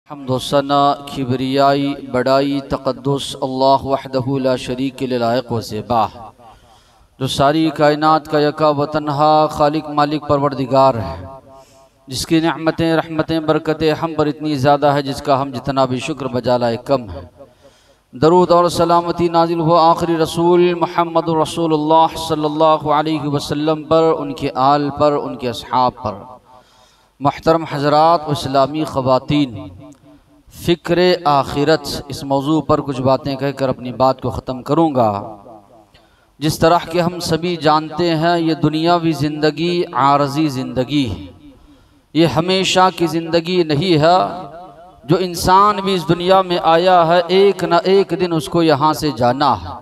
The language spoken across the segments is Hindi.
हम्दुसना किबरियाई बड़ाई तक़द्दुस अल्लाह वहदहु ला शरीक ला लायक़ व ज़ेबा, जो सारी कायनात का यका वतनहा खालिक मालिक परवरदिगार है, जिसकी नेमतें रहमतें बरकतें हम पर इतनी ज़्यादा है जिसका हम जितना भी शुक्र बजा लाए कम है। दरूद और सलामती नाजिल हो आखिरी रसूल मुहम्मद रसूलुल्लाह सल्लल्लाहु अलैहि वसल्लम पर, उनके आल पर, उनके अस्हाब पर। मुहतरम हज़रात व इस्लामी ख़वातीन, फ़िक्र आखिरत इस मौजू पर कुछ बातें कहकर अपनी बात को ख़त्म करूँगा। जिस तरह के हम सभी जानते हैं, ये दुनियावी ज़िंदगी आरज़ी ज़िंदगी है, ये हमेशा की ज़िंदगी नहीं है। जो इंसान भी इस दुनिया में आया है, एक न एक दिन उसको यहाँ से जाना है।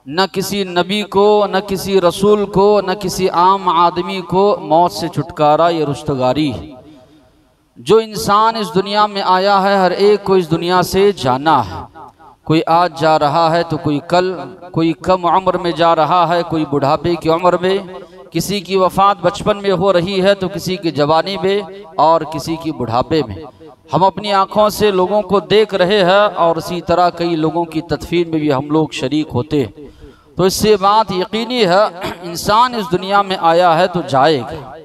न किसी नबी को, न किसी रसूल को, न किसी आम आदमी को मौत से छुटकारा ये रुस्तगारी है। जो इंसान इस दुनिया में आया है, हर एक को इस दुनिया से जाना है। कोई आज जा रहा है तो कोई कल, कोई कम उम्र में जा रहा है, कोई बुढ़ापे की उम्र में, किसी की वफ़ात बचपन में हो रही है तो किसी की जवानी में और किसी की बुढ़ापे में। हम अपनी आँखों से लोगों को देख रहे हैं और इसी तरह कई लोगों की तदफीन में भी हम लोग शरीक होते। तो इससे बात यकीनी है, इंसान इस दुनिया में आया है तो जाएगा।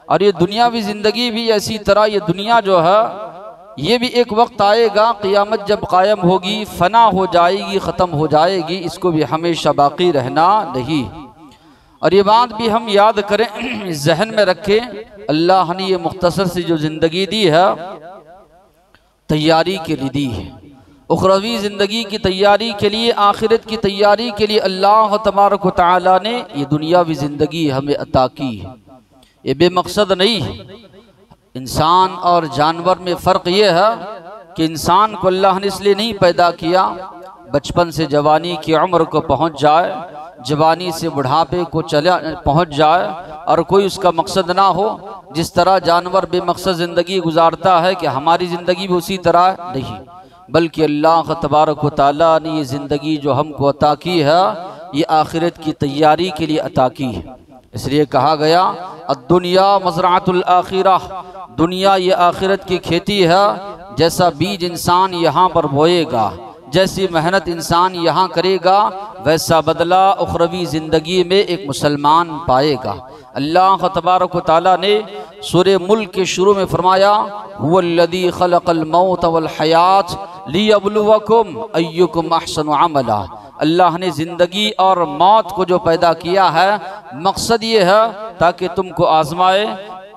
और ये दुनियावी ज़िंदगी भी ऐसी तरह, ये दुनिया जो है ये भी एक वक्त आएगा, क़ियामत जब कायम होगी, फ़ना हो जाएगी, ख़त्म हो जाएगी, इसको भी हमेशा बाकी रहना नहीं। और ये बात भी हम याद करें, जहन में रखें, अल्लाह ने ये मुख्तसर सी जो ज़िंदगी दी है तैयारी के लिए दी है। उखरवी ज़िंदगी की तैयारी के लिए, आखिरत की तैयारी के लिए अल्लाह तबारक व तआला ने ये दुनियावी ज़िंदगी हमें अता की है। ये बेमकसद नहीं है। इंसान और जानवर में फ़र्क ये है कि इंसान को अल्लाह ने इसलिए नहीं पैदा किया बचपन से जवानी की उम्र को पहुँच जाए, जवानी से बुढ़ापे को चला पहुँच जाए और कोई उसका मकसद ना हो। जिस तरह जानवर बेमकसद ज़िंदगी गुजारता है कि हमारी ज़िंदगी भी उसी तरह नहीं, बल्कि अल्लाह तबारक व तआला ने ये ज़िंदगी जो हमको अता की है, ये आखिरत की तैयारी के लिए अता की है। इसलिए कहा गया अद्दुनिया मज़राअतुल आखिरह, दुनिया ये आखिरत की खेती है। जैसा बीज इंसान यहाँ पर बोएगा, जैसी मेहनत इंसान यहाँ करेगा, वैसा बदला उखरवी ज़िंदगी में एक मुसलमान पाएगा। अल्लाह तबारक व तआला ने सूरे मुल्क के शुरू में फरमाया, हुवल्लज़ी खलक़ल मौत वल हयात लियब्लुवकुम अय्युकुम अहसनु अमला। अल्लाह ने ज़िंदगी और मौत को जो पैदा किया है, मकसद ये है ताकि तुमको आजमाए,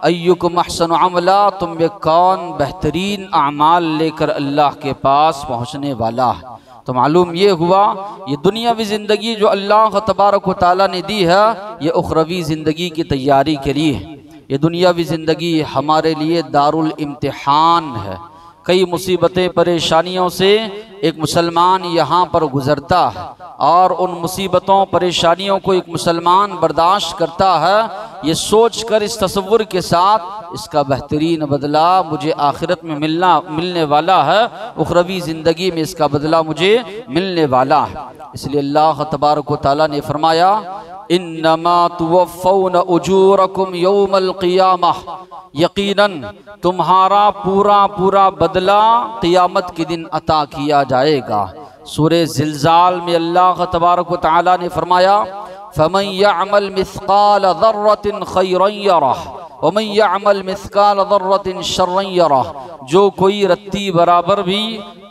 अय्युकुम अहसनु अमला, तुम में कौन बेहतरीन अमाल लेकर अल्लाह के पास पहुँचने वाला है। तो मालूम ये हुआ, ये दुनियावी ज़िंदगी जो अल्लाह तबारक व तआला ने दी है, ये उखरवी ज़िंदगी की तैयारी के लिए। ये दुनियावी ज़िंदगी हमारे लिए दारुल इम्तिहान है। कई मुसीबतें परेशानियों से एक मुसलमान यहाँ पर गुज़रता है और उन मुसीबतों परेशानियों को एक मुसलमान बर्दाश्त करता है, ये सोच कर, इस तसव्वुर के साथ, इसका बेहतरीन बदला मुझे आखिरत में मिलने वाला है, उखरवी ज़िंदगी में इसका बदला मुझे मिलने वाला है। इसलिए अल्लाह तबारक व तआला ने फरमाया, इन्नमा तुवफ़्फ़ौना उजूरकुम यौमल क़ियामह, यकीनन तुम्हारा पूरा पूरा बदला क़ियामत के दिन अता किया जाएगा। सूरे ज़िलज़ाल में अल्लाह तबारक व तआला ने फरमाया, फ़मन यअमल मिस्क़ाल ज़र्रतिन ख़ैरन यरह वमन यअमल मिस्क़ाल ज़र्रतिन शर्रन यरह। जो कोई रत्ती बराबर भी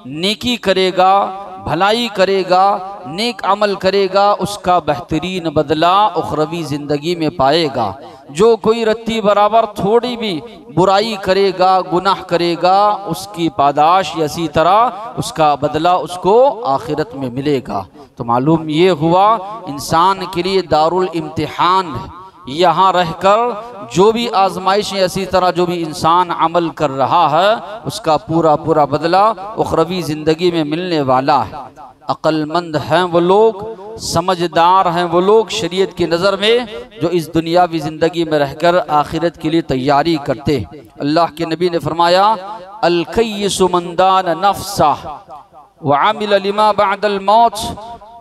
नेकी करेगा, भलाई करेगा, नेक अमल करेगा, उसका बेहतरीन बदला उखरवी ज़िंदगी में पाएगा। जो कोई रत्ती बराबर थोड़ी भी बुराई करेगा, गुनाह करेगा, उसकी पादाश इसी तरह उसका बदला उसको आखिरत में मिलेगा। तो मालूम ये हुआ, इंसान के लिए दारुल इम्तिहान है। यहाँ रहकर जो भी आजमाइशें, इसी तरह जो भी इंसान अमल कर रहा है, उसका पूरा पूरा बदला उखरवी ज़िंदगी में मिलने वाला है। अक्लमंद हैं वो लोग, समझदार हैं वो लोग शरीयत की नज़र में, जो इस दुनियावी ज़िंदगी में रहकर आखिरत के लिए तैयारी करते। अल्लाह के नबी ने फरमाया, अल कय्यिसु मन दान नफ्सह व अमिल लिमा बअदल मौत।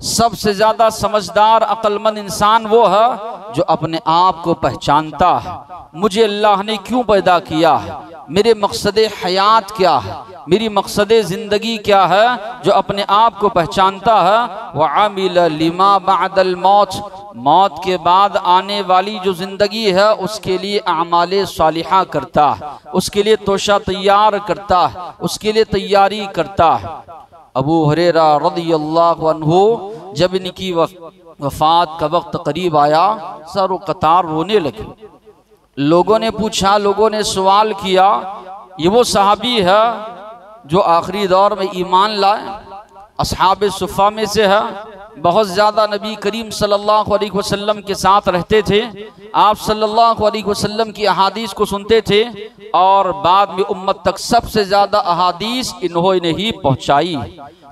सबसे ज़्यादा समझदार अक्लमंद इंसान वो है जो अपने आप को पहचानता है, मुझे अल्लाह ने क्यों पैदा किया है, मेरे मकसद हयात क्या है, मेरी मकसद ज़िंदगी क्या है, जो अपने आप को पहचानता है। व आमिल लिमा बअदल मौत, मौत के बाद आने वाली जो ज़िंदगी है उसके लिए अमाले सालिहा करता है, उसके लिए तोशा तैयार करता है, उसके लिए तैयारी करता है। अबू हुरैरा रज़ियल्लाहु अन्हु जब इनकी वफ़ात का वक्त करीब आया, सर कतार रोने लगे। लोगों ने पूछा, लोगों ने सवाल किया, ये वो सहाबी है जो आखिरी दौर में ईमान लाए, अस्हाब सुफ़ा में से है, बहुत ज़्यादा नबी करीम सल्लल्लाहु अलैहि वसल्लम के साथ रहते थे, आप सल्लल्लाहु अलैहि वसल्लम की अहादीस को सुनते थे और बाद में उम्मत तक सबसे ज़्यादा अहादीस इन्होंने ही पहुँचाई।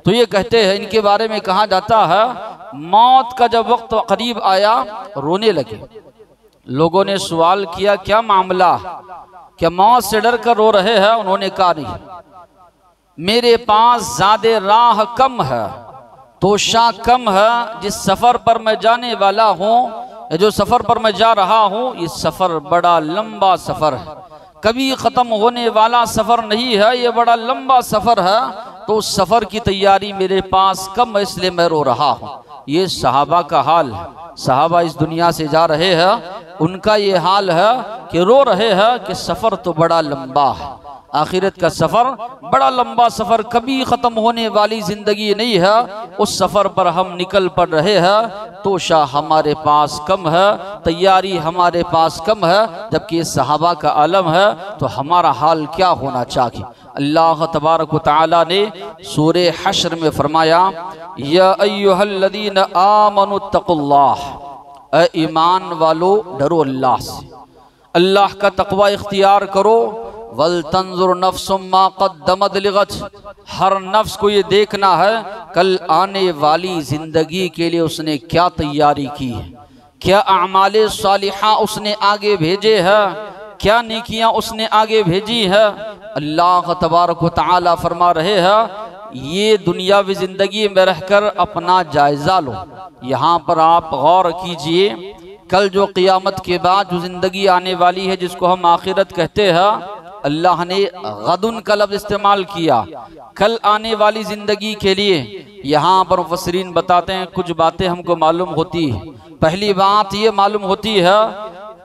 तो ये कहते हैं, इनके बारे में कहा जाता है, मौत का जब वक्त करीब आया रोने लगे। लोगों ने सवाल किया, क्या मामला, क्या मौत से डर कर रो रहे हैं? उन्होंने कहा, नहीं, मेरे पास ज़्यादा राह कम है, तोशा कम है। जिस सफ़र पर मैं जाने वाला हूँ, जो सफ़र पर मैं जा रहा हूँ, ये सफ़र बड़ा लंबा सफ़र है, कभी ख़त्म होने वाला सफ़र नहीं है, ये बड़ा लंबा सफ़र है। तो उस सफ़र की तैयारी मेरे पास कम है, इसलिए मैं रो रहा हूँ। ये सहाबा का हाल है। सहाबा इस दुनिया से जा रहे हैं, उनका ये हाल है कि रो रहे हैं कि सफ़र तो बड़ा लंबा है, आखिरत का सफ़र बड़ा लंबा सफ़र, कभी ख़त्म होने वाली ज़िंदगी नहीं है। उस सफ़र पर हम निकल पड़ रहे हैं, तोशा हमारे पास कम है, तैयारी हमारे पास कम है, जबकि सहाबा का आलम है। तो हमारा हाल क्या होना चाहिए? अल्लाह तबारक व तआला ने सूरे हश्र में फरमाया, या अय्युहल्लज़ीना आमनुत्तकुल्लाह, ए ईमान वालो डरो अल्लाह से, अल्लाह का तक़वा इख्तियार करो। वल तंजुर नफ्सुम मा क़द्दमत लिगद, हर नफ्स को ये देखना है कल आने वाली ज़िंदगी के लिए उसने क्या तैयारी की है, क्या अमाले सालिहा उसने आगे भेजे है, क्या नेकियां उसने आगे भेजी है। अल्लाह तबारक व तआला फरमा रहे हैं, ये दुनियावी ज़िंदगी में रहकर अपना जायज़ा लो। यहाँ पर आप गौर कीजिए, कल जो क़ियामत के बाद जो ज़िंदगी आने वाली है, जिसको हम आखिरत कहते हैं, अल्लाह ने गदुन का लफ्ज़ इस्तेमाल किया कल आने वाली ज़िंदगी के लिए। यहाँ पर मुफस्सिरीन बताते हैं, कुछ बातें हमको मालूम होती है। पहली बात ये मालूम होती है,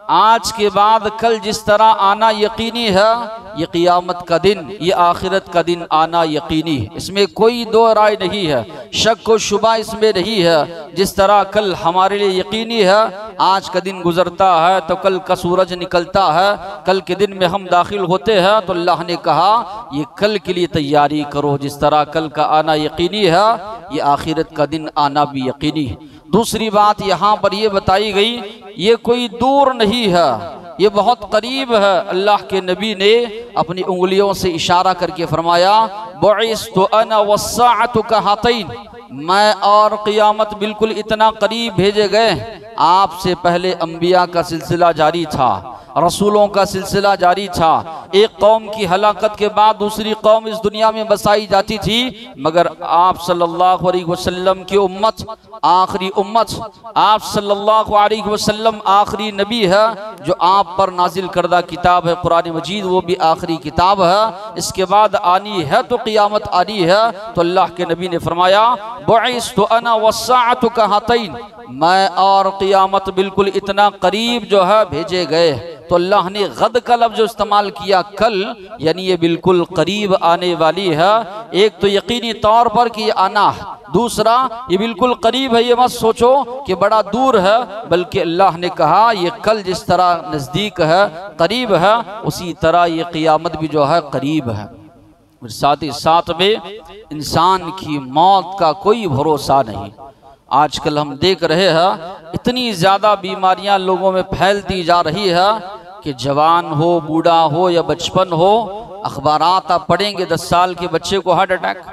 आज के बाद कल जिस तरह आना यकीनी है, ये क़ियामत का दिन, ये आखिरत का दिन आना यकीनी है, इसमें कोई दो राय नहीं है, शक व शुबा इसमें नहीं है। जिस तरह कल हमारे लिए यकीनी है, आज का दिन गुजरता है तो कल का सूरज निकलता है, कल के दिन में हम दाखिल होते हैं, तो अल्लाह ने कहा ये कल के लिए तैयारी करो। जिस तरह कल का आना यकीनी है, ये आखिरत का दिन आना भी यकीनी है। दूसरी बात यहाँ पर यह बताई गई, ये कोई दूर नहीं है, ये बहुत करीब है। अल्लाह के नबी ने अपनी उंगलियों से इशारा करके फरमाया, बुइस्तु अना वस्साअतु कहातैन, मैं और क़ियामत बिल्कुल इतना करीब भेजे गए। आपसे पहले अंबिया का सिलसिला जारी था, रसूलों का सिलसिला जारी था। एक कौम की हलाकत के बाद दूसरी कौम इस दुनिया में बसाई जाती थी, मगर आप सल्लल्लाहु अलैहि वसल्लम की उम्मत आखिरी उम्मत, आप सल्लल्लाहु अलैहि वसल्लम आखिरी नबी है। जो आप पर नाजिल करदा किताब है कुरान मजीद, वो भी आखिरी किताब है। इसके बाद आनी है तो क़ियामत आनी है। तो अल्लाह के नबी ने फरमाया, बुइस्तु अना वस्साअतु कहातैन, मैं और क़ियामत बिल्कुल इतना करीब जो है भेजे गए। तो अल्लाह ने गद का लफ्ज़ जो इस्तेमाल किया कल, यानी ये बिल्कुल करीब आने वाली है। एक तो यकीनी तौर पर कि ये आना है, दूसरा ये बिल्कुल करीब है। ये मत सोचो कि बड़ा दूर है, बल्कि अल्लाह ने कहा ये कल जिस तरह नज़दीक है, करीब है, उसी तरह ये क़ियामत भी जो है करीब है। साथ ही साथ में इंसान की मौत का कोई भरोसा नहीं। आजकल हम देख रहे हैं इतनी ज़्यादा बीमारियां लोगों में फैलती जा रही है कि जवान हो, बूढ़ा हो या बचपन हो, अखबारात आप पढ़ेंगे 10 साल के बच्चे को हार्ट अटैक।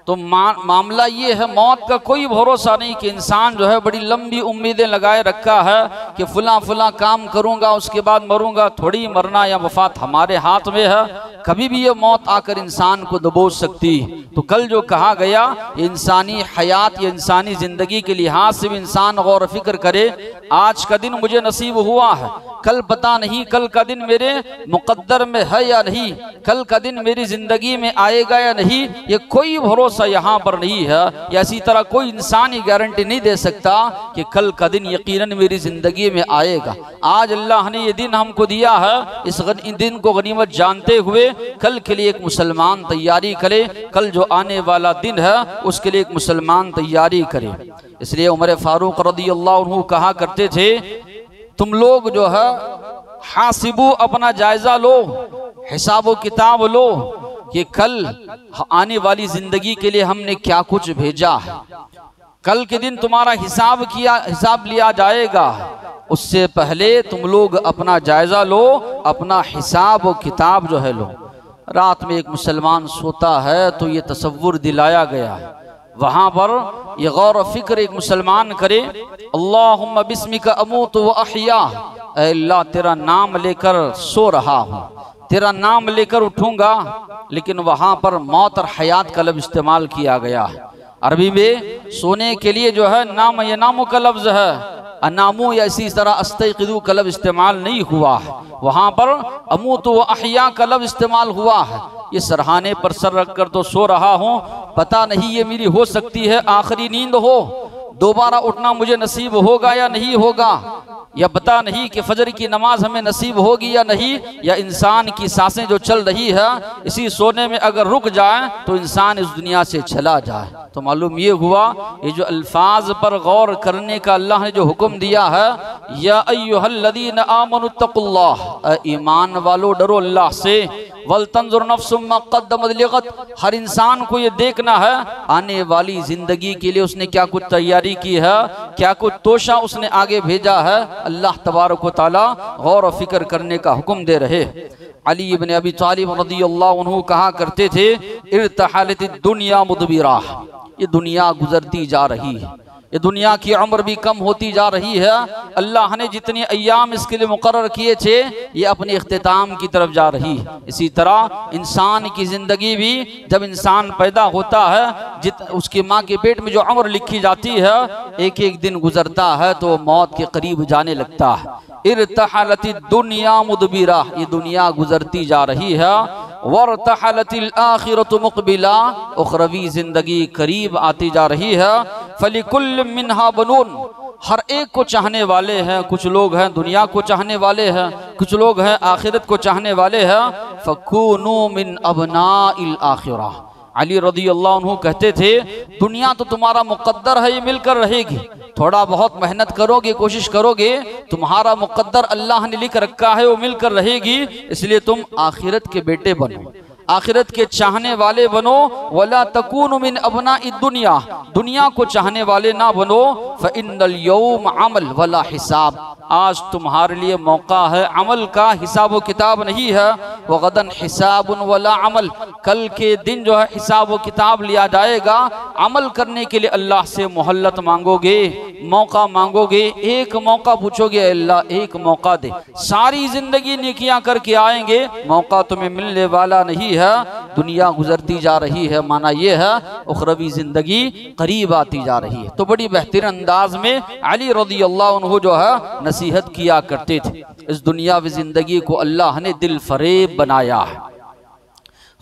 तो मामला ये है, मौत का कोई भरोसा नहीं कि इंसान जो है बड़ी लंबी उम्मीदें लगाए रखा है कि फुला फुला काम करूंगा उसके बाद मरूंगा। थोड़ी मरना या वफात हमारे हाथ में है, कभी भी ये मौत आकर इंसान को दबोच सकती। तो कल जो कहा गया, ये इंसानी हयात या इंसानी ज़िंदगी के लिहाज से भी इंसान गौर फिक्र करे। आज का दिन मुझे नसीब हुआ है, कल पता नहीं कल का दिन मेरे मुकद्दर में है या नहीं, कल का दिन मेरी जिंदगी में आएगा या नहीं, ये कोई भरोसा यहाँ पर नहीं है। या इसी तरह कोई इंसान ही गारंटी नहीं दे सकता कि कल का दिन यकीनन मेरी जिंदगी में आएगा। आज अल्लाह ने ये दिन हमको दिया है, इस दिन को गनीमत जानते हुए कल के लिए एक मुसलमान तैयारी करे, कल जो आने वाला दिन है उसके लिए एक मुसलमान तैयारी करे। इसलिए उमर फारूक रज़ियल्लाहु अन्हु कहा करते थे, तुम लोग जो है हासिबू, अपना जायजा लो, हिसाब किताब लो कि कल आने वाली जिंदगी के लिए हमने क्या कुछ भेजा है। कल के दिन तुम्हारा हिसाब लिया जाएगा, उससे पहले तुम लोग अपना जायजा लो, अपना हिसाब और किताब जो है लो। रात में एक मुसलमान सोता है तो ये तसव्वुर दिलाया गया है, वहाँ पर ये गौर फिक्र एक मुसलमान करे, अल्लाहुम्मा बिस्मिका अमूतु व अहया, ऐ अल्लाह तेरा नाम लेकर सो रहा हूँ, तेरा नाम लेकर उठूंगा। लेकिन वहाँ पर मौत और हयात का लफ्ज़ इस्तेमाल किया गया है। अरबी में सोने के लिए जो है नाम या नामों का लफ्ज़ है, अनामू या इसी तरह अस्तयक़िज़ू का लफ्ज़ इस्तेमाल नहीं हुआ है, वहाँ पर अमूतु व अहया का लफ्ज़ इस्तेमाल हुआ है। ये सरहाने पर सर रखकर तो सो रहा हूँ, पता नहीं ये मेरी हो सकती है आखिरी नींद हो, दोबारा उठना मुझे नसीब होगा या नहीं होगा, या पता नहीं कि फजर की नमाज हमें नसीब होगी या नहीं, या इंसान की सांसें जो चल रही है इसी सोने में अगर रुक जाए तो इंसान इस दुनिया से चला जाए। तो मालूम ये हुआ, ये जो अल्फाज पर गौर करने का अल्लाह ने जो हुक्म दिया है, या अय्युहल्लज़ीना आमनुत्तकुल्लाह, ईमान वालो डरो अल्लाह से, वल तंजुर नफ्सुम मा क़द्दमत लिग़द, हर इंसान को ये देखना है आने वाली जिंदगी के लिए उसने क्या कुछ तैयारी की है, क्या कुछ तोशा उसने आगे भेजा है। अल्लाह तबारक व तआला गौर व फिक्र करने का हुक्म दे रहे। अली इब्न अबी तालिब रज़ियल्लाहु अन्हु कहा करते थे, इर्तहलतिद दुनिया मुदबिरा, ये दुनिया गुजरती जा रही है, ये दुनिया की उम्र भी कम होती जा रही है। अल्लाह ने जितने अय्याम इसके लिए मुकर्रर किए थे ये अपने इख्तिताम की तरफ जा रही है। इसी तरह इंसान की ज़िंदगी भी, जब इंसान पैदा होता है उसकी माँ के पेट में जो उम्र लिखी जाती है, एक एक दिन गुजरता है तो मौत के करीब जाने लगता है। इर्तहलतिद दुनिया मुदबिरा, ये दुनिया गुजरती जा रही है। वरतहलतिल आखिरतु मुक़बिला, उखरवी जिंदगी करीब आती जा रही है। फलिकुल्ल मिन्हा बनून, हर एक को चाहने वाले हैं, कुछ लोग हैं दुनिया को चाहने वाले हैं, कुछ लोग हैं आखिरत को चाहने वाले हैं। फकूनू मिन अबनाइल आखिरा, अली रज़ियल्लाहु अन्हु कहते थे, दुनिया तो तुम्हारा मुकद्दर है, ये मिलकर रहेगी, थोड़ा बहुत मेहनत करोगे, कोशिश करोगे, तुम्हारा मुकद्दर अल्लाह ने लिख रखा है वो मिलकर रहेगी। इसलिए तुम आखिरत के बेटे बनो, आखिरत के चाहने वाले बनो। वला तकूनु मिन अबनाइद दुनिया, दुनिया को चाहने वाले ना बनो। फ़इन्नल यौम अमल वला हिसाब, आज तुम्हारे लिए मौका है अमल का, हिसाब व किताब नहीं है। वगदन हिसाबुन वला अमल, कल के दिन जो है हिसाब व किताब लिया जाएगा। अमल करने के लिए अल्लाह से मोहल्लत मांगोगे, मौका मांगोगे, एक मौका पूछोगे, अल्लाह एक मौका दे। सारी जिंदगी नेकियां करके आएंगे, मौका तुम्हें मिलने वाला नहीं है। दुनिया गुजरती जा रही है, माना यह है उखरवी जिंदगी करीब आती जा रही है। तो बड़ी बेहतरीन अंदाज में अली रज़ियल्लाहु अन्हु जो है नसीहत किया करते थे। इस दुनियावी जिंदगी को अल्लाह ने दिल फरेब बनाया है,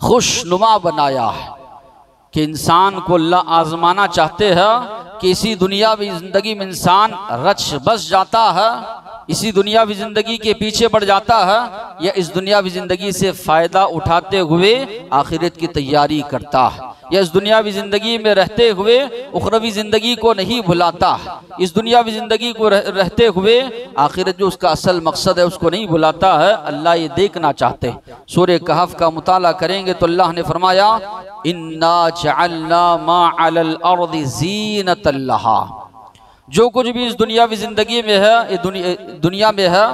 खुशनुमा बनाया है कि इंसान को अल्लाह आजमाना चाहते हैं कि इसी दुनियावी जिंदगी में इंसान रच बस जाता है, इसी दुनियावी जिंदगी के पीछे बढ़ जाता है, या इस दुनियावी जिंदगी से फायदा उठाते हुए आखिरत की तैयारी करता है, या इस दुनियावी जिंदगी में रहते हुए उखरवी जिंदगी को नहीं भुलाता, इस दुनियावी जिंदगी को रहते हुए आखिरत जो उसका असल मकसद है उसको नहीं भुलाता है। अल्लाह ये देखना चाहते हैं। सूरह कहफ का मुताला करेंगे तो अल्लाह ने फरमाया, इन्ना जअलना मा अलल अर्दि ज़ीनतल लहा, जो कुछ भी इस दुनियावी जिंदगी में है, ये दुनिया में है,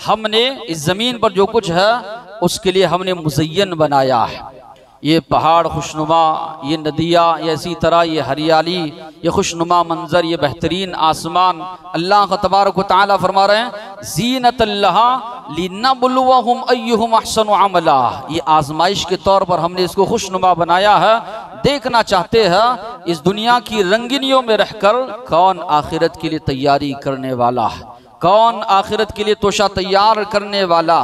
हमने इस जमीन पर जो कुछ है उसके लिए हमने मुज़य्यन बनाया है। ये पहाड़ खुशनुमा, ये नदियाँ, ये इसी तरह ये हरियाली, ये खुशनुमा मंजर, ये बेहतरीन आसमान, अल्लाह तबारक व तआला फरमा रहे हैं, ज़ीनतल लहा लिनबलुवहुम अय्युहुम अहसनु अमला, ये आजमाइश के तौर पर हमने इसको खुशनुमा बनाया है। देखना चाहते हैं इस दुनिया की रंगीनियों में रहकर कौन आखिरत के लिए तैयारी करने वाला है, कौन आखिरत के लिए तोशा तैयार करने वाला।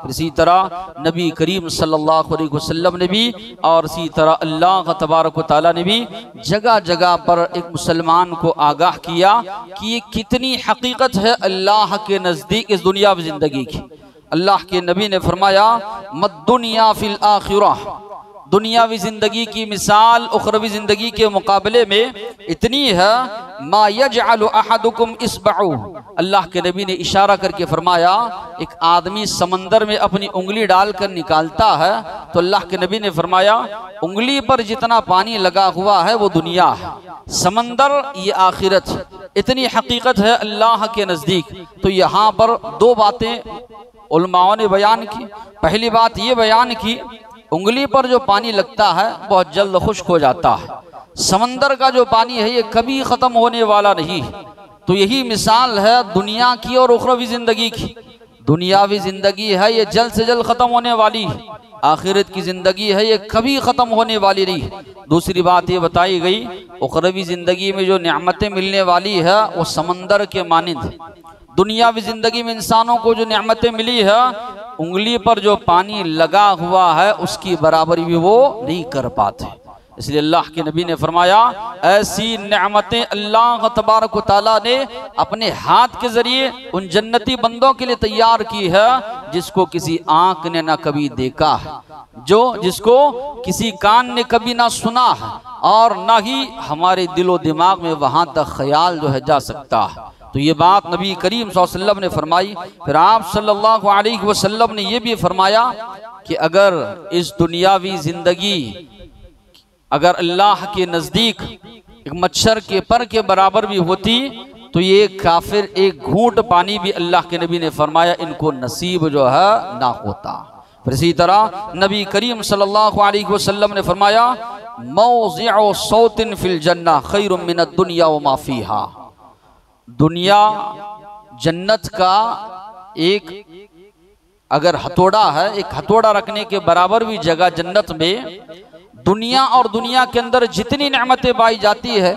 इसी तरह नबी करीम सल्लल्लाहु अलैहि वसल्लम ने भी और इसी तरह अल्लाह तबारक व तआला ने भी जगह जगह पर एक मुसलमान को आगाह किया कि ये कितनी हकीकत है अल्लाह के नज़दीक इस दुनियावी ज़िंदगी की। अल्लाह के नबी ने फरमाया मद्दुनिया फिल आखिरह, दुनियावी ज़िंदगी की मिसाल उखरवी ज़िंदगी के मुकाबले में इतनी है मा यजअलु अहदुकुम इस्बअहु। अल्लाह के नबी ने इशारा करके फरमाया एक आदमी समंदर में अपनी उंगली डालकर निकालता है तो अल्लाह के नबी ने फरमाया उंगली पर जितना पानी लगा हुआ है वो दुनिया है, समंदर ये आखिरत। इतनी हकीकत है अल्लाह के नज़दीक। तो यहाँ पर दो बातें उलमाओं ने बयान की। पहली बात ये बयान की उंगली पर जो पानी लगता है बहुत जल्द खुश्क हो जाता है, समंदर का जो पानी है ये कभी ख़त्म होने वाला नहीं। तो यही मिसाल है दुनिया की और उखरवी ज़िंदगी की। दुनियावी ज़िंदगी है ये जल्द से जल्द ख़त्म होने वाली, आखिरत की ज़िंदगी है ये कभी ख़त्म होने वाली नहीं। दूसरी बात ये बताई गई उखरवी ज़िंदगी में जो नेमतें मिलने वाली है वो समंदर के मानिंद। दुनियावी ज़िंदगी में इंसानों को जो नेमतें मिली है उंगली पर जो पानी लगा हुआ है उसकी बराबरी भी वो नहीं कर पाते। इसलिए अल्लाह के नबी ने फरमाया ऐसी नेमतें अल्लाह तबारक व तआला ने अपने हाथ के जरिए उन जन्नती बंदों के लिए तैयार की है जिसको किसी आंख ने ना कभी देखा है, जिसको किसी कान ने कभी ना सुना है और ना ही हमारे दिलो दिमाग में वहां तक ख्याल जो है जा सकता है। तो ये बात नबी करीम सल्लल्लाहु अलैहि वसल्लम ने फरमाई। फिर आप सल्लल्लाहु अलैहि वसल्लम ने यह भी फरमाया कि अगर इस दुनियावी जिंदगी अगर अल्लाह के नज़दीक एक मच्छर के पर के बराबर भी होती तो ये काफिर एक घूंट पानी भी अल्लाह के नबी ने फरमाया इनको नसीब जो है ना होता। फिर इसी तरह नबी करीम सल्लल्लाहु अलैहि वसल्लम ने फरमाया मौज़िउ सौतिन फिल जन्नह खैरुम मिनद दुनिया व मा फीहा। दुनिया जन्नत का एक अगर हथौड़ा है, एक हथौड़ा रखने के बराबर भी जगह जन्नत में दुनिया और दुनिया के अंदर जितनी नेमतें पाई जाती है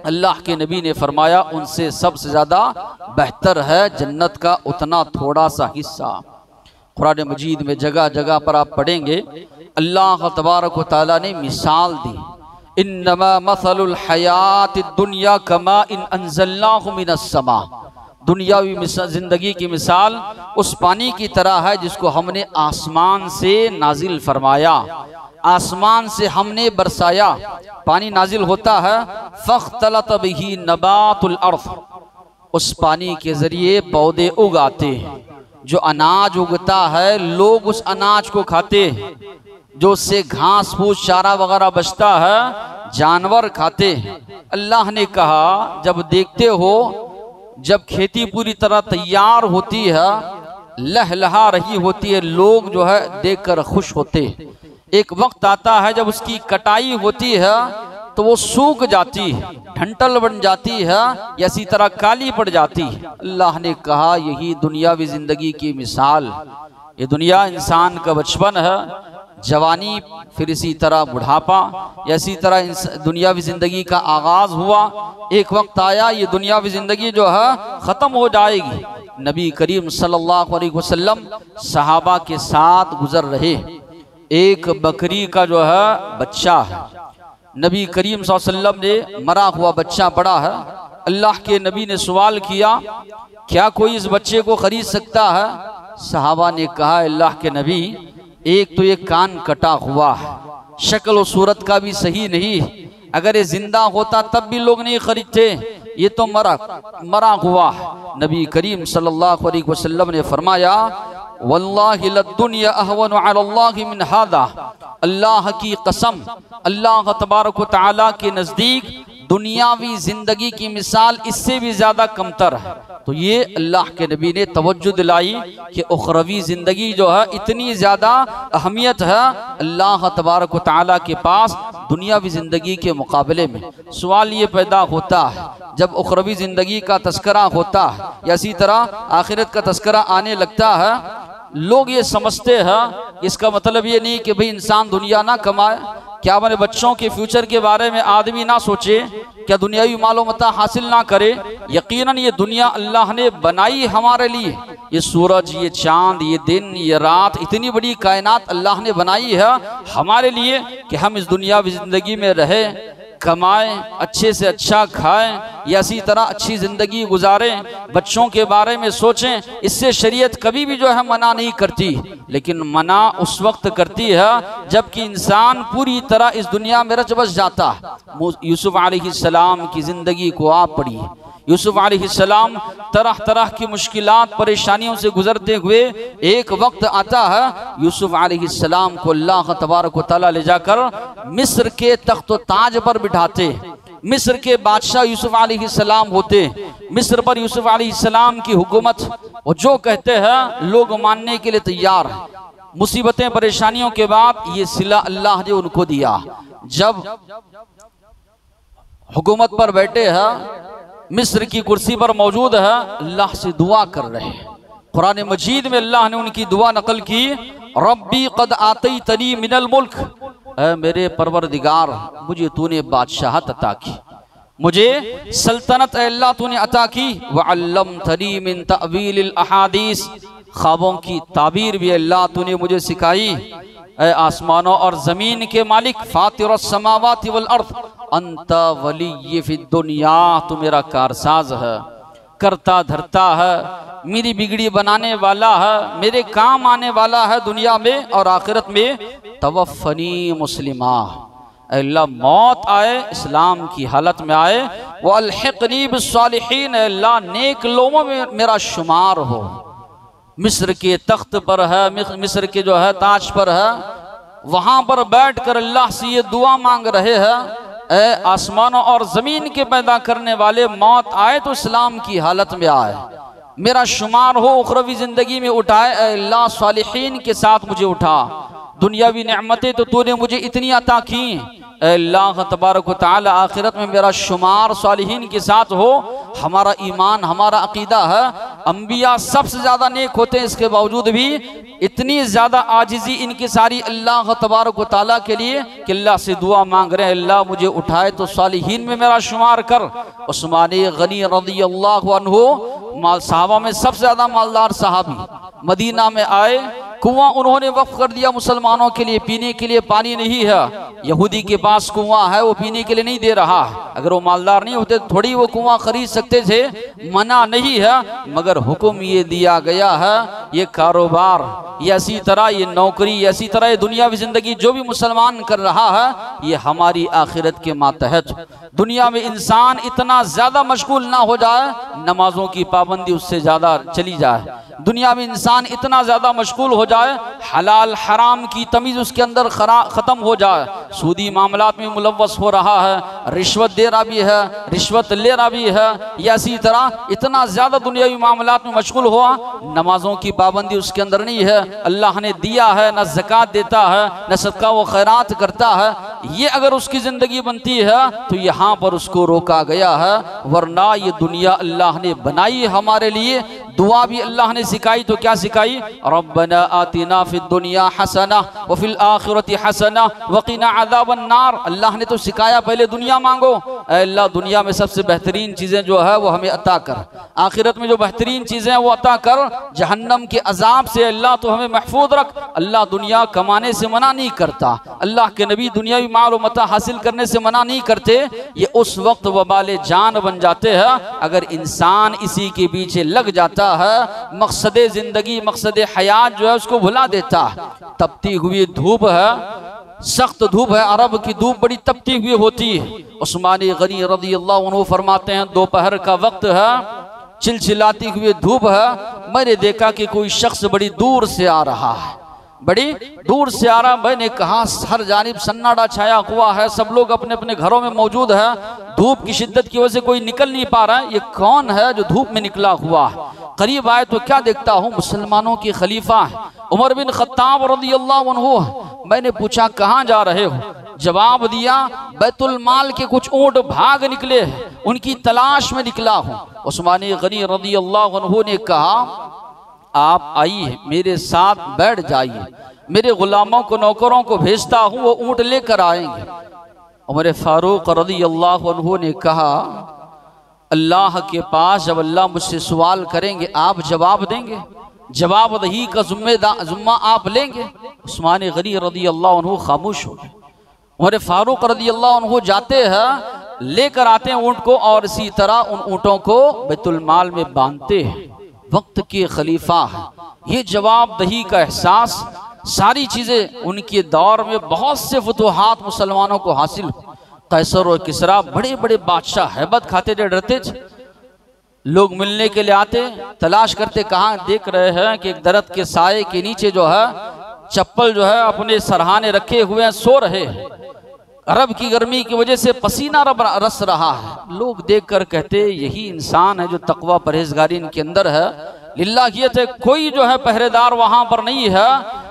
अल्लाह के नबी ने फरमाया उनसे सबसे ज्यादा बेहतर है जन्नत का उतना थोड़ा सा हिस्सा। कुरान मजीद में जगह जगह पर आप पढ़ेंगे अल्लाह तबारक व तआला ने मिसाल दी इन्नमा मसलुल हयातिद दुनिया कमा इन अंज़लनाहु मिनस समा। दुनियावी जिंदगी की मिसाल उस पानी की तरह है जिसको हमने आसमान से नाजिल फरमाया, आसमान से हमने बरसाया। पानी नाजिल होता है फ़ख्तलत बिही नबातुल अर्ज़, उस पानी के जरिए पौधे उगाते हैं, जो अनाज उगता है लोग उस अनाज को खाते हैं, जो उससे घास फूस चारा वगैरह बचता है जानवर खाते हैं। अल्लाह ने कहा जब देखते हो जब खेती पूरी तरह तैयार होती है लहलहा रही होती है लोग जो है देखकर खुश होते हैं। एक वक्त आता है जब उसकी कटाई होती है तो वो सूख जाती है, ढंटल बन जाती है या इसी तरह काली पड़ जाती है। अल्लाह ने कहा यही दुनियावी जिंदगी की मिसाल। ये दुनिया इंसान का बचपन है, जवानी, फिर इसी तरह बुढ़ापा, या इसी तरह दुनियावी जिंदगी का आगाज हुआ। एक वक्त आया ये दुनियावी जिंदगी जो है खत्म हो जाएगी। नबी करीम सल्लल्लाहु अलैहि वसल्लम सहाबा के साथ गुजर रहे, एक बकरी का जो है बच्चा है। नबी करीम सल्लल्लाहु अलैहि वसल्लम ने मरा हुआ बच्चा पड़ा है। अल्लाह के नबी ने सवाल किया क्या कोई इस बच्चे को खरीद सकता है? सहाबा ने कहा अल्लाह के नबी एक तो ये कान कटा हुआ है, शक्ल और सूरत का भी सही नहीं, अगर ये जिंदा होता तब भी लोग नहीं खरीदते, ये तो मरा हुआ है। नबी करीम सल्लल्लाहु अलैहि वसल्लम ने फरमाया वल्लाहि लद्दुनिया अहवनु अलल्लाहि मिन हादा, अल्लाह की कसम अल्लाह तबारक व तआला के नज़दीक दुनियावी जिंदगी की मिसाल इससे भी ज्यादा कमतर है। तो ये अल्लाह के नबी ने तवज्जो दिलाई कि उखरवी जिंदगी जो है इतनी ज्यादा अहमियत है अल्लाह तबारक व तआला के पास दुनियावी जिंदगी के मुकाबले में। सवाल ये पैदा होता है जब उखरवी जिंदगी का तस्करा होता है या इसी तरह आखिरत का तस्करा आने लगता है, लोग ये समझते हैं इसका मतलब ये नहीं कि भाई इंसान दुनिया ना कमाए, क्या अपने बच्चों के फ्यूचर के बारे में आदमी ना सोचे? क्या दुनियावी मालो मता हासिल ना करे? यकीनन ये दुनिया अल्लाह ने बनाई हमारे लिए। ये सूरज, ये चांद, ये दिन, ये रात, इतनी बड़ी कायनात अल्लाह ने बनाई है हमारे लिए कि हम इस दुनियावी ज़िंदगी में रहे, कमाएं, अच्छे से अच्छा खाएं, या इसी तरह अच्छी ज़िंदगी गुजारें, बच्चों के बारे में सोचें। इससे शरीयत कभी भी जो है मना नहीं करती, लेकिन मना उस वक्त करती है जबकि इंसान पूरी तरह इस दुनिया में रच बस जाता है। यूसुफ अलैहिस्सलाम की ज़िंदगी को आप पढ़िए। यूसुफ अलैहिस्सलाम तरह तरह की मुश्किलात, परेशानियों से गुजरते हुए एक वक्त आता है यूसुफ अलैहिस्सलाम को अल्लाह तबारक व तआला ले जाकर मिस्र के तख्त ताज पर बिठाते। मिस्र के बादशाह यूसुफ अलैहिस्सलाम होते। मिस्र पर यूसुफ अलैहिस्सलाम की हुकूमत, और जो कहते हैं लोग मानने के लिए तैयार हैं। मुसीबतें, परेशानियों के बाद ये सिला अल्लाह ने उनको दिया। जब हुकूमत पर बैठे हैं, मिस्र की कुर्सी पर मौजूद है, अल्लाह से दुआ कर रहे हैं। कुरान मजीद में अल्लाह ने उनकी दुआ नकल की, रब्बी कद आतैतनी मिनल मुल्क, ऐ मेरे परवरदिगार मुझे तूने बादशाहत अता की, मुझे सल्तनत अल्लाह तूने अता की। वअल्लमतनी मिन तअवीलिल अहादीस, ख्वाबों की ताबीर भी अल्लाह तूने मुझे सिखाई। ऐ आसमानों और ज़मीन के मालिक, फातिरस समावाति वल अर्द, अंत वली फिद दुनिया, तू मेरा कारसाज है, करता धरता है, मेरी बिगड़ी बनाने वाला है, मेरे काम आने वाला है दुनिया में और आखिरत में। तवफ़नी मुस्लिमा, अल्लाह मौत आए इस्लाम की हालत में आए। वो अलहिक़नी बिस्सालिहीन, अल्लाह नेक लोगों में मेरा शुमार हो। मिस्र के तख्त पर है, मिस्र के जो है ताज पर है, वहाँ पर बैठ कर अल्लाह से ये दुआ मांग रहे हैं, ऐ आसमानों और ज़मीन के पैदा करने वाले, मौत आए तो इस्लाम की हालत में आए, मेरा शुमार हो, उखरवी ज़िंदगी में उठाए। ऐ अल्लाह सालिहीन के साथ मुझे उठा। दुनियावी नेमतें तो तूने मुझे इतनी अता की, अल्लाह तबारक व तआला आखिरत में मेरा शुमार सालिहीन के साथ हो। हमारा ईमान, हमारा अकीदा है अंबिया सबसे ज़्यादा नेक होते हैं, इसके बावजूद भी इतनी ज़्यादा आजिज़ी इनकी सारी अल्लाह तबारक व तआला के लिए कि अल्लाह से दुआ मांग रहे हैं, अल्लाह मुझे उठाए तो सालिहीन में मेरा शुमार कर। उस्मान गनी रज़ियल्लाहु अन्हु सहाबा में सबसे ज़्यादा मालदार सहाबी, मदीना में आए, कुआं उन्होंने वक्फ कर दिया मुसलमानों के लिए, पीने के लिए पानी नहीं है। यहूदी के पास कुआं है, वो पीने के लिए नहीं दे रहा। अगर वो मालदार नहीं होते थोड़ी वो कुआं खरीद सकते थे, मना नहीं है, मगर हुक्म ये दिया गया है, ये कारोबार, ये इसी तरह ये नौकरी, इसी तरह ये दुनियावी ज़िंदगी जो भी मुसलमान कर रहा है, ये हमारी आखिरत के मातहत। दुनिया में इंसान इतना ज़्यादा मशगूल ना हो जाए, नमाजों की पाबंदी उससे ज़्यादा चली जाए। दुनिया में इंसान इतना ज़्यादा मशगूल हो जाए, हलाल हराम की तमीज़ उसके अंदर ख़त्म हो जाए, सूदी मामलात में मुलव्वस हो रहा है, रिश्वत दे रहा भी है, रिश्वत ले रहा भी है, या इसी तरह इतना ज़्यादा दुनियावी मामलात में मशगूल हुआ, नमाजों की पाबंदी उसके अंदर नहीं है। अल्लाह ने दिया है, न ज़कात देता है, न सदका व खैरात करता है। ये अगर उसकी ज़िंदगी बनती है तो यहाँ पर उसको रोका गया है, वरना ये दुनिया अल्लाह ने बनाई हमारे लिए। दुआ भी अल्लाह ने सिखाई, तो क्या सिखाई? रब्बना आतिना फिद दुनिया हसना व फिल आखिरति हसना व क़िना अज़ाबन नार। अल्लाह ने तो सिखाया पहले दुनिया मांगो, अल्लाह दुनिया में सबसे बेहतरीन चीज़ें जो है वो हमें अता कर, आखिरत में जो बेहतरीन चीज़ें हैं वो अता कर, जहन्नम के अजाब से अल्लाह तो हमें महफूज रख। अल्लाह दुनिया कमाने से मना नहीं करता, अल्लाह के नबी दुनियावी माल व मता हासिल करने से मना नहीं करते। ये उस वक्त वबाल जान बन जाते हैं अगर इंसान इसी के पीछे लग जाता है, मकसद जिंदगी, मकसद हयात जो है उसको भुला देता। तपती हुई धूप है, सख्त धूप है, अरब की धूप बड़ी तपती हुई होती है। उस्मान गनी रज़ियल्लाहु अन्हु फरमाते हैं, दोपहर का वक्त है, चिलचिलाती हुई धूप है, मैंने देखा कि कोई शख्स बड़ी दूर से आ रहा है, बड़ी दूर से आ रहा। मैंने कहा हर जानिब सन्नाटा छाया हुआ है, सब लोग अपने अपने घरों में मौजूद है, धूप की शिद्दत की वजह से कोई निकल नहीं पा रहा है, ये कौन है जो धूप में निकला हुआ है? करीब आए तो क्या देखता हूँ, मुसलमानों की खलीफा है उमर बिन खत्ताब रज़ियल्लाहु अन्हु। मैंने पूछा कहाँ जा रहे हो? जवाब दिया बैतुल माल के कुछ ऊँट भाग निकले हैं, उनकी तलाश में निकला हूँ। उस्मान गनी रज़ियल्लाहु अन्हु ने कहा आप आइए मेरे साथ बैठ जाइए, मेरे गुलामों को नौकरों को भेजता हूँ, वो ऊँट लेकर आएंगे। उमर फारूक रज़ी अल्लाह अन्हु ने कहा, अल्लाह के पास जब अल्लाह मुझसे सवाल करेंगे आप जवाब देंगे, जवाबदही का जुम्मा आप लेंगे। उस्मान गनी रज़ी अल्लाह अन्हु खामोश हो गए। उमर फारूक रज़ी अल्लाह अन्हु जाते हैं, लेकर आते हैं ऊँट को और इसी तरह उन ऊँटों को बैतुल माल में बांधते हैं। वक्त के खलीफा है, ये जवाबदही का एहसास, सारी चीज़ें उनके दौर में बहुत से फतूहात मुसलमानों को हासिल। कैसर और किसरा बड़े बड़े बादशाह हैबत खाते थे, डरते थे। लोग मिलने के लिए आते, तलाश करते, कहाँ देख रहे हैं कि एक दरख्त के साए के नीचे जो है चप्पल जो है अपने सरहाने रखे हुए हैं, सो रहे हैं। अरब की गर्मी की वजह से पसीना रस रहा है। लोग देखकर कहते यही इंसान है जो तकवा परहेजगारी इनके अंदर है। लिल्लाहियत है, कोई जो है पहरेदार वहां पर नहीं है,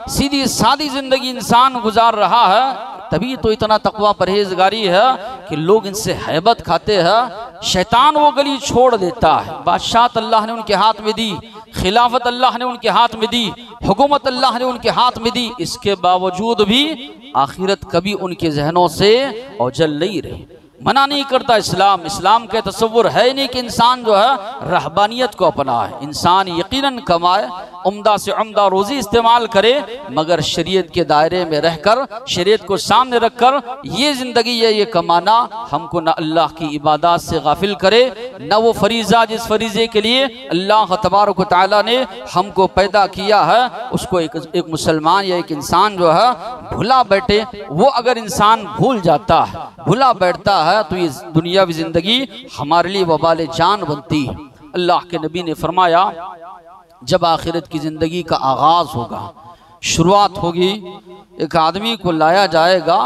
सीधी सादी जिंदगी इंसान गुजार रहा है, तभी तो इतना तकवा परहेजगारी है कि लोग इनसे हैबत खाते हैं। शैतान वो गली छोड़ देता है। बादशाहत अल्लाह ने उनके हाथ में दी, खिलाफत अल्लाह ने उनके हाथ में दी, हुकूमत अल्लाह ने उनके हाथ में दी। इसके बावजूद भी आखिरत कभी उनके जहनों से ओझल नहीं रही। मना नहीं करता इस्लाम, इस्लाम के तस्वुर है नहीं कि इंसान जो है रहबानियत को अपनाए। इंसान यकीनन कमाए, उम्दा से उम्दा रोजी इस्तेमाल करे, मगर शरीयत के दायरे में रहकर, शरीयत को सामने रखकर ये जिंदगी है, ये कमाना हमको न अल्लाह की इबादत से गाफिल करे, न वो फरीज़ा जिस फरीज़े के लिए अल्लाह तबारक व तआला ने हमको पैदा किया है उसको एक मुसलमान या एक इंसान जो है भुला बैठे। वो अगर इंसान भूल जाता है, भुला बैठता है, तो ये दुनियावी जिंदगी हमारे लिए वबाल जान बनती है। अल्लाह के नबी ने फरमाया, जब आखिरत की जिंदगी का आगाज होगा, शुरुआत होगी, एक आदमी को लाया जाएगा,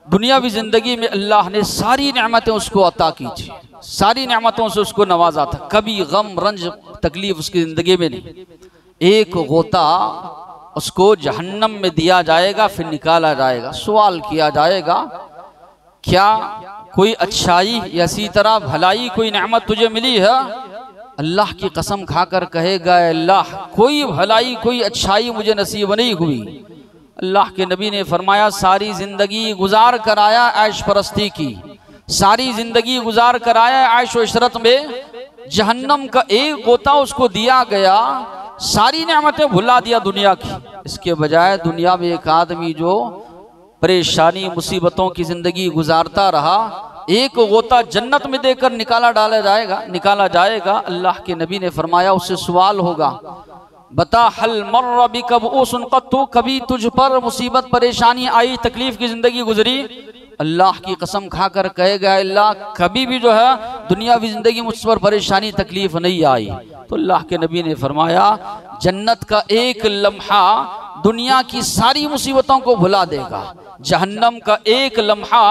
दुनियावी जिंदगी में अल्लाह ने सारी नेमतें उसको अता की थी, सारी नेमतों से उसको नवाजा था, कभी गम रंज तकलीफ उसकी जिंदगी में नहीं। एक गोता उसको जहन्नम में दिया जाएगा, फिर निकाला जाएगा। सवाल किया जाएगा, क्या कोई अच्छाई या इसी तरह भलाई कोई नेमत तुझे मिली है? अल्लाह की कसम खाकर कहेगा, अल्लाह कोई भलाई कोई अच्छाई मुझे नसीब नहीं हुई। अल्लाह के नबी ने फरमाया, सारी जिंदगी गुजार कर आया ऐश परस्ती की, सारी जिंदगी गुजार कर आया ऐश व इशरत में, जहन्नम का एक गोता उसको दिया गया, सारी नेमतें भुला दिया दुनिया की। इसके बजाय दुनिया में एक आदमी जो परेशानी मुसीबतों की जिंदगी गुजारता रहा, एक गोता जन्नत में देकर निकाला जाएगा। अल्लाह के नबी ने फरमाया, उससे सवाल होगा, बता हल मर्र बिकब उसन कत्तु, कभी तुझ पर मुसीबत परेशानी आई, तकलीफ की जिंदगी गुजरी? अल्लाह की कसम खाकर कहेगा, अल्लाह कभी भी जो है दुनियावी जिंदगी मुझ पर परेशानी तकलीफ नहीं आई। तो अल्लाह के नबी ने फरमाया, जन्नत का एक लम्हा दुनिया की सारी मुसीबतों को भुला देगा, जहन्नम का एक लम्हा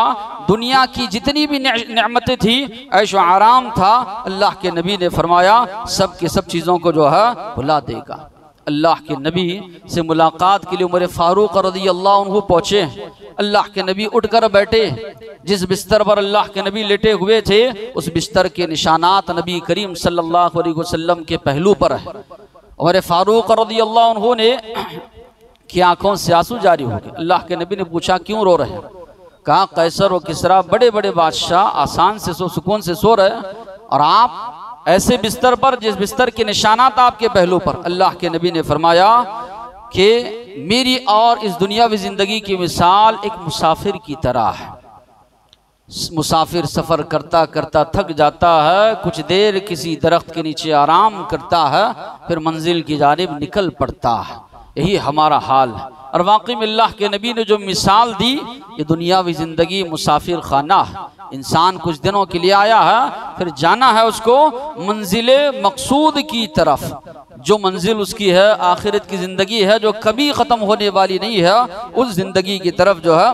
दुनिया की जितनी भी नेमतें थी, ऐशो आराम था, अल्लाह के नबी ने फरमाया सब के सब चीज़ों को जो है भुला देगा। अल्लाह के नबी से मुलाकात के लिए उमर फारूक रज़ी अल्लाह अन्हु पहुँचे। अल्लाह के नबी उठकर बैठे, जिस बिस्तर पर अल्लाह के नबी लेटे हुए थे उस बिस्तर के निशानात नबी करीम सल्लल्लाहु अलैहि वसल्लम के पहलू पर है। उमर फारूक रज़ी अल्लाह अन्हु ने की आंखों से आंसू जारी हो गए। अल्लाह के नबी ने पूछा, क्यों रो रहे हैं? कहा, कैसर और किसरा बड़े बड़े बादशाह आसान से सुकून से सो रहे और आप ऐसे बिस्तर पर जिस बिस्तर के निशानात आपके पहलू पर। अल्लाह के नबी ने फरमाया कि मेरी और इस दुनियावी जिंदगी की मिसाल एक मुसाफिर की तरह है। मुसाफिर सफ़र करता करता थक जाता है, कुछ देर किसी दरख्त के नीचे आराम करता है, फिर मंजिल की जानिब निकल पड़ता है। यही हमारा हाल है। और वाकई में अल्लाह के नबी ने जो मिसाल दी, ये दुनियावी ज़िंदगी मुसाफिर खाना है। इंसान कुछ दिनों के लिए आया है, फिर जाना है उसको मंजिल मकसूद की तरफ। जो मंजिल उसकी है आखिरत की ज़िंदगी है, जो कभी ख़त्म होने वाली नहीं है, उस ज़िंदगी की तरफ जो है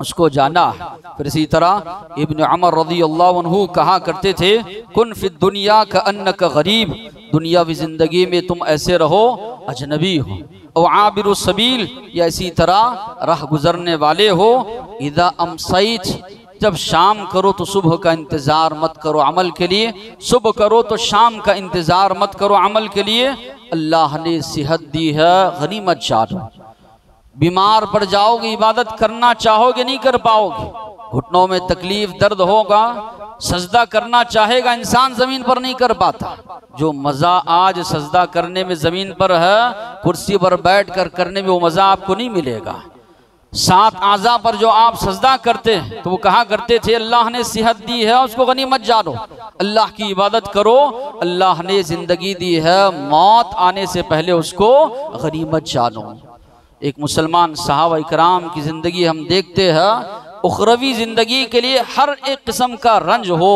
उसको जाना है। फिर इसी तरह इब्न उमर रज़ियल्लाहु अन्हु कहा करते थे, कुन फिद दुनिया का अन्नक गरीब, दुनियावी ज़िंदगी में तुम ऐसे रहो अजनबी हो, और आबिरु सबील, या इसी तरह राह गुजरने वाले हो। इदा अमसैत, जब शाम करो तो सुबह का इंतज़ार मत करो अमल के लिए, सुबह करो तो शाम का इंतज़ार मत करो अमल के लिए। अल्लाह ने सेहत दी है, गनीमत जानो। बीमार पड़ जाओगे, इबादत करना चाहोगे नहीं कर पाओगे, घुटनों में तकलीफ दर्द होगा, सजदा करना चाहेगा इंसान जमीन पर नहीं कर पाता। जो मजा आज सजदा करने में जमीन पर है, कुर्सी पर बैठकर करने में वो मजा आपको नहीं मिलेगा। 7 आज़ा पर जो आप सजदा करते हैं तो वो कहा करते थे अल्लाह ने सेहत दी है उसको गनीमत जानो, अल्लाह की इबादत करो, अल्लाह ने जिंदगी दी है मौत आने से पहले उसको गनीमत जानो। एक मुसलमान सहाबा इकराम की जिंदगी हम देखते हैं, उखरवी जिंदगी के लिए हर एक किस्म का रंज हो,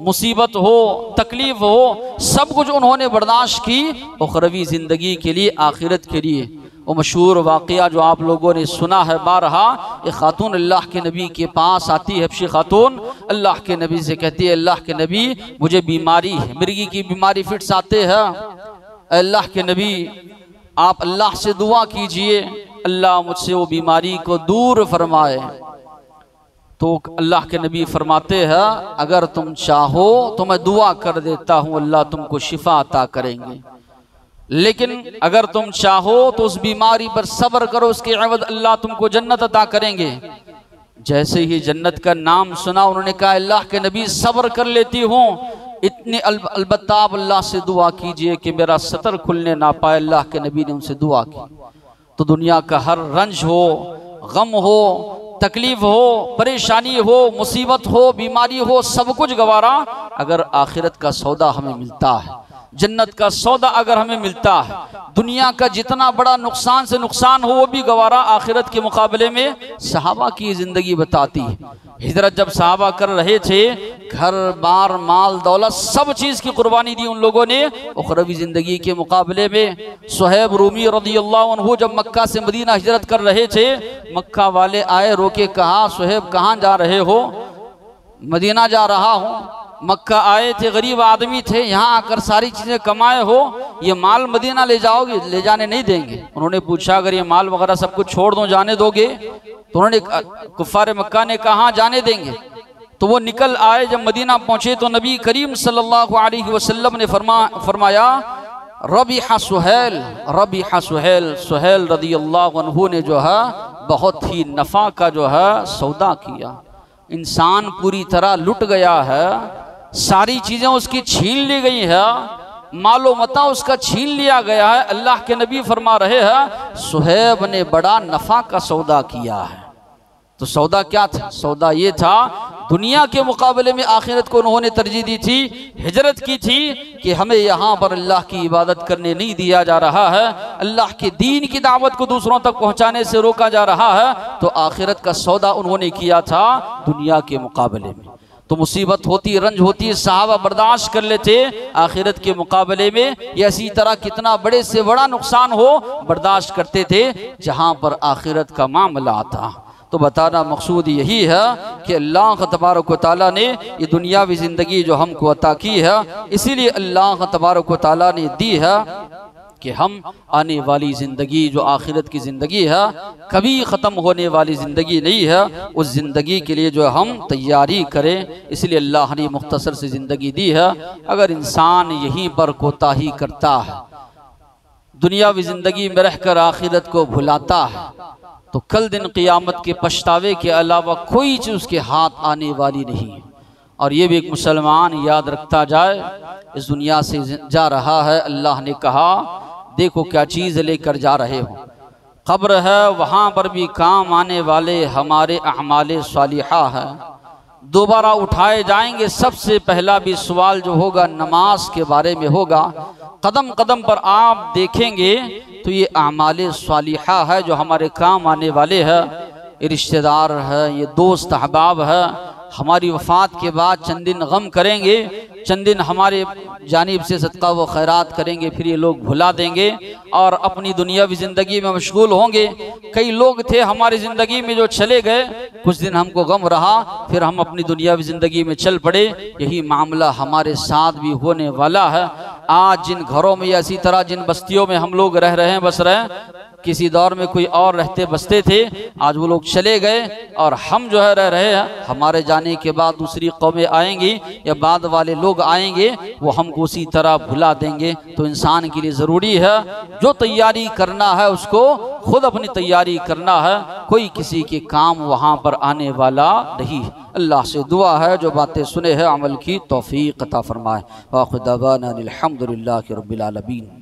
मुसीबत हो, तकलीफ हो, सब कुछ उन्होंने बर्दाश्त की उखरवी जिंदगी के लिए, आखिरत के लिए। वो मशहूर वाक़या जो आप लोगों ने सुना है बारहा, एक खातून अल्लाह के नबी के पास आती है, हबशी खातून अल्लाह के नबी से कहती है अल्लाह के नबी मुझे बीमारी है, मिर्गी की बीमारी फिट्स आते हैं, अल्लाह के नबी आप अल्लाह से दुआ कीजिए अल्लाह मुझसे वो बीमारी को दूर फरमाए। तो अल्लाह के नबी फरमाते हैं अगर तुम चाहो तो मैं दुआ कर देता हूँ अल्लाह तुमको शिफा अता करेंगे, लेकिन अगर तुम चाहो तो उस बीमारी पर सब्र करो, उसके एवज अल्लाह तुमको जन्नत अता करेंगे। जैसे ही जन्नत का नाम सुना उन्होंने कहा अल्लाह के नबी सब्र कर लेती हूँ, इतने अलबत्ता आप अल्लाह से दुआ कीजिए कि मेरा सतर खुलने ना पाए। अल्लाह के नबी ने उनसे दुआ की। तो दुनिया का हर रंज हो, गम हो, तकलीफ हो, परेशानी हो, मुसीबत हो, बीमारी हो, सब कुछ गवारा अगर आखिरत का सौदा हमें मिलता है, जन्नत का सौदा अगर हमें मिलता है, दुनिया का जितना बड़ा नुकसान से नुकसान हो वो भी गवारा आखिरत के मुकाबले में। सहाबा की जिंदगी बताती है, हिजरत जब सहाबा कर रहे थे, घर बार माल दौलत सब चीज की कुर्बानी दी उन लोगों ने उखरवी जिंदगी के मुकाबले में। सुहैब रूमी रज़ियल्लाहु अन्हु जब मक्का से मदीना हिजरत कर रहे थे, मक्का वाले आए, रोके, कहा सुहैब कहाँ जा रहे हो? मदीना जा रहा हूँ। मक्का आए थे, गरीब आदमी थे, यहाँ आकर सारी चीजें कमाए हो, ये माल मदीना ले जाओगे? ले जाने नहीं देंगे। उन्होंने पूछा अगर ये माल वगैरह सब कुछ छोड़ दो जाने दोगे? तो उन्होंने कुफार मक्का ने कहा जाने देंगे। तो वो निकल आए, जब मदीना पहुंचे तो नबी करीम सल्लल्लाहु अलैहि वसल्लम ने फरमाया रबिहा सुहैल, रबिहा सुहैल, सुहैल रज़ियल्लाहु अन्हु ने जो है बहुत ही नफा का जो है सौदा किया। इंसान पूरी तरह लुट गया है, सारी चीजें उसकी छीन ली गई है, मालो मता उसका छीन लिया गया है। अल्लाह के नबी फरमा रहे हैं सुहैब ने बड़ा नफा का सौदा किया है। तो सौदा क्या था? सौदा ये था दुनिया के मुकाबले में आखिरत को उन्होंने तरजीह दी थी, हिजरत की थी कि हमें यहाँ पर अल्लाह की इबादत करने नहीं दिया जा रहा है, अल्लाह के दीन की दावत को दूसरों तक पहुँचाने से रोका जा रहा है। तो आखिरत का सौदा उन्होंने किया था दुनिया के मुकाबले में। तो मुसीबत होती, रंज होती, सहाबा बर्दाश्त कर लेते, आखिरत के मुकाबले में या इसी तरह कितना बड़े से बड़ा नुकसान हो बर्दाश्त करते थे जहाँ पर आखिरत का मामला आता। तो बताना मकसूद यही है कि अल्लाह तबारक व तआला ने ये दुनियावी ज़िंदगी जो हमको अता की है, इसीलिए अल्लाह तबारक व तआला ने दी है कि हम आने वाली ज़िंदगी जो आखिरत की ज़िंदगी है, कभी ख़त्म होने वाली ज़िंदगी नहीं है, उस ज़िंदगी के लिए जो हम तैयारी करें। इसलिए अल्लाह ने मुख्तसर सी ज़िंदगी दी है। अगर इंसान यहीं पर कोताही करता है, दुनियावी ज़िंदगी में रहकर आखिरत को भुलाता है, तो कल दिन क़ियामत के पछतावे के अलावा कोई चीज़ उसके हाथ आने वाली नहीं है। और ये भी एक मुसलमान याद रखता जाए, इस दुनिया से जा रहा है, अल्लाह ने कहा देखो क्या चीज़ लेकर जा रहे हो, कब्र है, वहाँ पर भी काम आने वाले हमारे अमाले सालिहा है, दोबारा उठाए जाएंगे। सबसे पहला भी सवाल जो होगा नमाज के बारे में होगा। कदम कदम पर आप देखेंगे तो ये अमाले सालिहा है जो हमारे काम आने वाले हैं, ये रिश्तेदार है, ये दोस्त अहबाब है, हमारी वफ़ात के बाद चंद दिन गम करेंगे, चंद दिन हमारे जानिब से सदका व खैरात करेंगे, फिर ये लोग भुला देंगे और अपनी दुनियावी ज़िंदगी में मशगूल होंगे। कई लोग थे हमारी ज़िंदगी में जो चले गए, कुछ दिन हमको गम रहा, फिर हम अपनी दुनियावी ज़िंदगी में चल पड़े। यही मामला हमारे साथ भी होने वाला है। आज जिन घरों में या इसी तरह जिन बस्तियों में हम लोग रह रहे हैं, बस रहे हैं, किसी दौर में कोई और रहते बसते थे, आज वो लोग चले गए और हम जो है रह रहे हैं। हमारे जाने के बाद दूसरी कौमें आएंगी या बाद वाले लोग आएंगे, वो हमको उसी तरह भुला देंगे। तो इंसान के लिए ज़रूरी है जो तैयारी करना है उसको खुद अपनी तैयारी करना है, कोई किसी के काम वहाँ पर आने वाला नहीं। अल्लाह से दुआ है जो बातें सुने हैं अमल की तौफीक अता फरमाए। वाखिर दावाना अनिल हम्दुलिल्लाहि रब्बिल आलमीन।